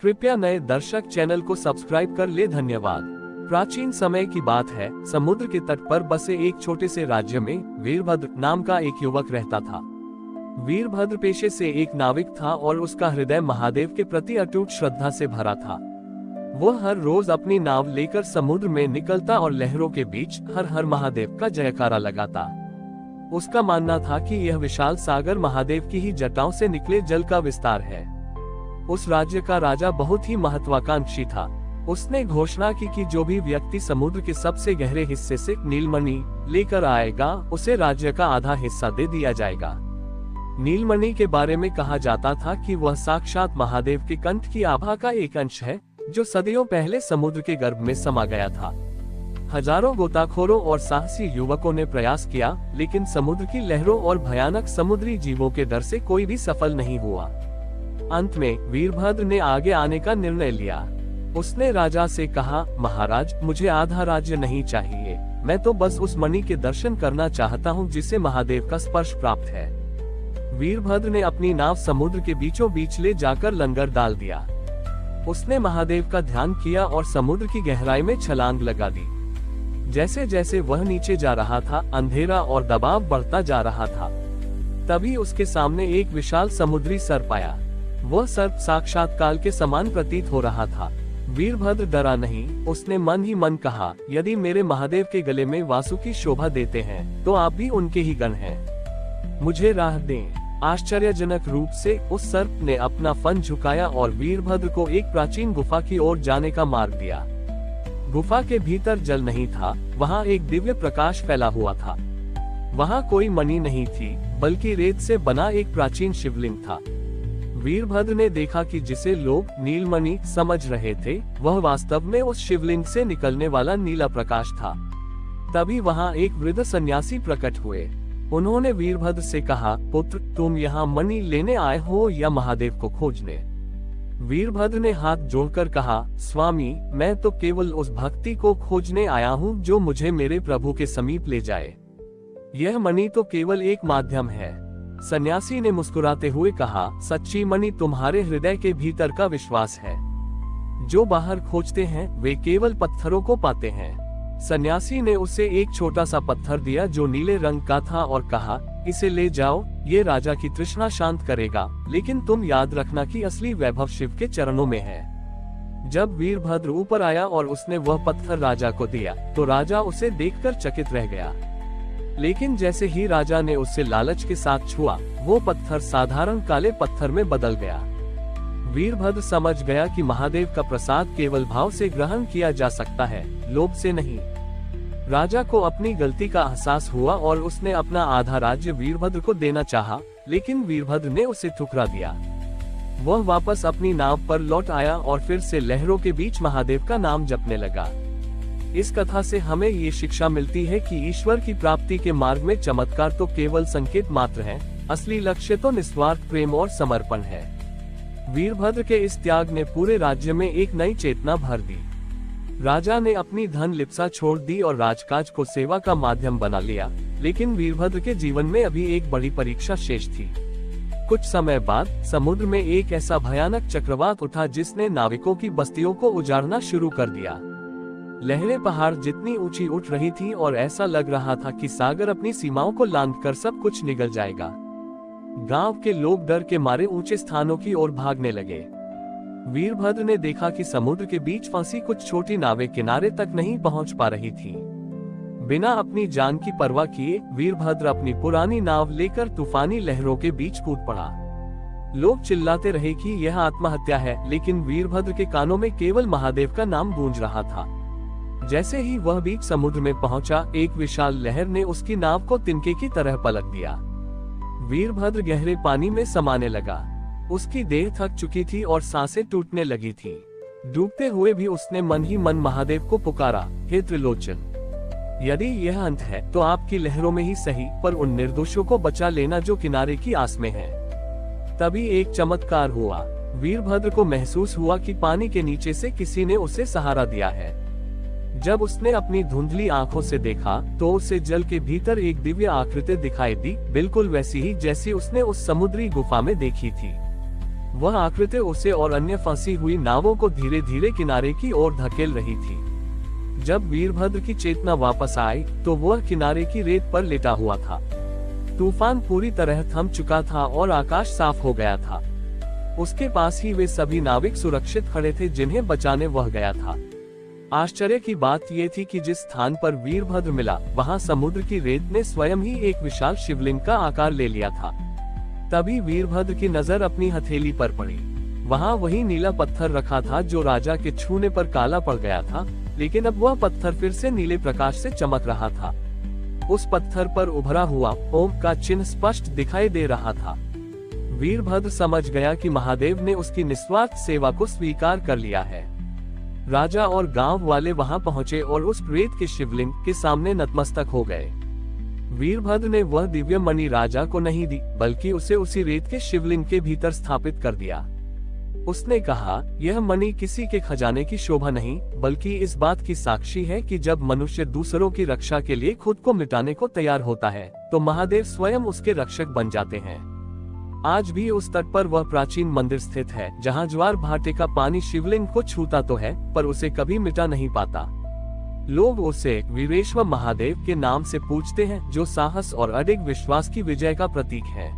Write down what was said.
कृपया नए दर्शक चैनल को सब्सक्राइब कर ले। धन्यवाद। प्राचीन समय की बात है। समुद्र के तट पर बसे एक छोटे से राज्य में वीरभद्र नाम का एक युवक रहता था। वीरभद्र पेशे से एक नाविक था और उसका हृदय महादेव के प्रति अटूट श्रद्धा से भरा था। वह हर रोज अपनी नाव लेकर समुद्र में निकलता और लहरों के बीच हर हर महादेव का जयकारा लगाता। उसका मानना था कि यह विशाल सागर महादेव की ही जटाओं से निकले जल का विस्तार है। उस राज्य का राजा बहुत ही महत्वाकांक्षी था। उसने घोषणा की कि जो भी व्यक्ति समुद्र के सबसे गहरे हिस्से से नीलमणि लेकर आएगा उसे राज्य का आधा हिस्सा दे दिया जाएगा। नीलमणि के बारे में कहा जाता था कि वह साक्षात महादेव के कंठ की आभा का एक अंश है, जो सदियों पहले समुद्र के गर्भ में समा गया था। हजारों गोताखोरों और साहसी युवकों ने प्रयास किया, लेकिन समुद्र की लहरों और भयानक समुद्री जीवों के डर से कोई भी सफल नहीं हुआ। अंत में वीरभद्र ने आगे आने का निर्णय लिया। उसने राजा से कहा, महाराज, मुझे आधा राज्य नहीं चाहिए। मैं तो बस उस मणि के दर्शन करना चाहता हूँ जिसे महादेव का स्पर्श प्राप्त है। वीरभद्र ने अपनी नाव समुद्र के बीचों बीच ले जाकर लंगर डाल दिया। उसने महादेव का ध्यान किया और समुद्र की गहराई में छलांग लगा दी। जैसे जैसे वह नीचे जा रहा था, अंधेरा और दबाव बढ़ता जा रहा था। तभी उसके सामने एक विशाल समुद्री सर्प आया। वह सर्प साक्षात काल के समान प्रतीत हो रहा था। वीरभद्र डरा नहीं। उसने मन ही मन कहा, यदि मेरे महादेव के गले में वासुकी शोभा देते हैं तो आप भी उनके ही गण हैं। मुझे राह दें। आश्चर्यजनक रूप से उस सर्प ने अपना फन झुकाया और वीरभद्र को एक प्राचीन गुफा की ओर जाने का मार्ग दिया। गुफा के भीतर जल नहीं था, वहाँ एक दिव्य प्रकाश फैला हुआ था। वहाँ कोई मणि नहीं थी, बल्कि रेत से बना एक प्राचीन शिवलिंग था। वीरभद्र ने देखा कि जिसे लोग नीलमणि समझ रहे थे, वह वास्तव में उस शिवलिंग से निकलने वाला नीला प्रकाश था। तभी वहाँ एक वृद्ध सन्यासी प्रकट हुए। उन्होंने वीरभद्र से कहा, पुत्र, तुम यहाँ मणि लेने आए हो या महादेव को खोजने? वीरभद्र ने हाथ जोड़कर कहा, स्वामी, मैं तो केवल उस भक्ति को खोजने आया हूँ जो मुझे मेरे प्रभु के समीप ले जाए। यह मणि तो केवल एक माध्यम है। सन्यासी ने मुस्कुराते हुए कहा, सच्ची मणि तुम्हारे हृदय के भीतर का विश्वास है। जो बाहर खोजते हैं वे केवल पत्थरों को पाते हैं। सन्यासी ने उसे एक छोटा सा पत्थर दिया जो नीले रंग का था और कहा, इसे ले जाओ, ये राजा की तृष्णा शांत करेगा, लेकिन तुम याद रखना कि असली वैभव शिव के चरणों में है। जब वीरभद्र ऊपर आया और उसने वह पत्थर राजा को दिया, तो राजा उसे देखकर चकित रह गया। लेकिन जैसे ही राजा ने उससे लालच के साथ छुआ, वो पत्थर साधारण काले पत्थर में बदल गया। वीरभद्र समझ गया कि महादेव का प्रसाद केवल भाव से ग्रहण किया जा सकता है, लोभ से नहीं। राजा को अपनी गलती का एहसास हुआ और उसने अपना आधा राज्य वीरभद्र को देना चाहा, लेकिन वीरभद्र ने उसे ठुकरा दिया। वह वापस अपनी नाव पर लौट आया और फिर से लहरों के बीच महादेव का नाम जपने लगा। इस कथा से हमें ये शिक्षा मिलती है कि ईश्वर की प्राप्ति के मार्ग में चमत्कार तो केवल संकेत मात्र है, असली लक्ष्य तो निस्वार्थ प्रेम और समर्पण है। वीरभद्र के इस त्याग ने पूरे राज्य में एक नई चेतना भर दी। राजा ने अपनी धन लिप्सा छोड़ दी और राजकाज को सेवा का माध्यम बना लिया, लेकिन वीरभद्र के जीवन में अभी एक बड़ी परीक्षा शेष थी। कुछ समय बाद समुद्र में एक ऐसा भयानक चक्रवात उठा जिसने नाविकों की बस्तियों को उजाड़ना शुरू कर दिया। लहरें पहाड़ जितनी ऊंची उठ रही थी और ऐसा लग रहा था कि सागर अपनी सीमाओं को लांघकर सब कुछ निगल जाएगा। गांव के लोग डर के मारे ऊंचे स्थानों की ओर भागने लगे। वीरभद्र ने देखा कि समुद्र के बीच फंसी कुछ छोटी नावें किनारे तक नहीं पहुंच पा रही थीं। बिना अपनी जान की परवाह किए वीरभद्र अपनी पुरानी नाव लेकर तूफानी लहरों के बीच कूद पड़ा। लोग चिल्लाते रहे कि यह आत्महत्या है, लेकिन वीरभद्र के कानों में केवल महादेव का नाम गूंज रहा था। जैसे ही वह बीच समुद्र में पहुंचा, एक विशाल लहर ने उसकी नाव को तिनके की तरह पलट दिया। वीरभद्र गहरे पानी में समाने लगा। उसकी देह थक चुकी थी और सांसें टूटने लगी थीं। डूबते हुए भी उसने मन ही मन महादेव को पुकारा, हे त्रिलोचन, यदि यह अंत है तो आपकी लहरों में ही सही, पर उन निर्दोषों को बचा लेना जो किनारे की आस में हैं। तभी एक चमत्कार हुआ। वीरभद्र को महसूस हुआ कि पानी के नीचे से किसी ने उसे सहारा दिया है। जब उसने अपनी धुंधली आंखों से देखा तो उसे जल के भीतर एक दिव्य आकृति दिखाई दी, बिल्कुल वैसी ही जैसी उसने उस समुद्री गुफा में देखी थी। वह आकृति उसे और अन्य फंसी हुई नावों को धीरे धीरे किनारे की ओर धकेल रही थी। जब वीरभद्र की चेतना वापस आई तो वह किनारे की रेत पर लेटा हुआ था। तूफान पूरी तरह थम चुका था और आकाश साफ हो गया था। उसके पास ही वे सभी नाविक सुरक्षित खड़े थे जिन्हें बचाने वह गया था। आश्चर्य की बात यह थी कि जिस स्थान पर वीरभद्र मिला वहां समुद्र की रेत ने स्वयं ही एक विशाल शिवलिंग का आकार ले लिया था। तभी वीरभद्र की नजर अपनी हथेली पर पड़ी। वहां वही नीला पत्थर रखा था जो राजा के छूने पर काला पड़ गया था, लेकिन अब वह पत्थर फिर से नीले प्रकाश से चमक रहा था। उस पत्थर पर उभरा हुआ ओम का चिन्ह स्पष्ट दिखाई दे रहा था। वीरभद्र समझ गया कि महादेव ने उसकी निस्वार्थ सेवा को स्वीकार कर लिया है। राजा और गांव वाले वहां पहुंचे और उस रेत के शिवलिंग के सामने नतमस्तक हो गए। वीरभद्र ने वह दिव्य मणि राजा को नहीं दी, बल्कि उसे उसी रेत के शिवलिंग के भीतर स्थापित कर दिया। उसने कहा, यह मणि किसी के खजाने की शोभा नहीं, बल्कि इस बात की साक्षी है कि जब मनुष्य दूसरों की रक्षा के लिए खुद को मिटाने को तैयार होता है, तो महादेव स्वयं उसके रक्षक बन जाते हैं। आज भी उस तट पर वह प्राचीन मंदिर स्थित है, जहां ज्वार भाटे का पानी शिवलिंग को छूता तो है, पर उसे कभी मिटा नहीं पाता। लोग उसे वीरेश्वर महादेव के नाम से पूजते हैं, जो साहस और अडिग विश्वास की विजय का प्रतीक है।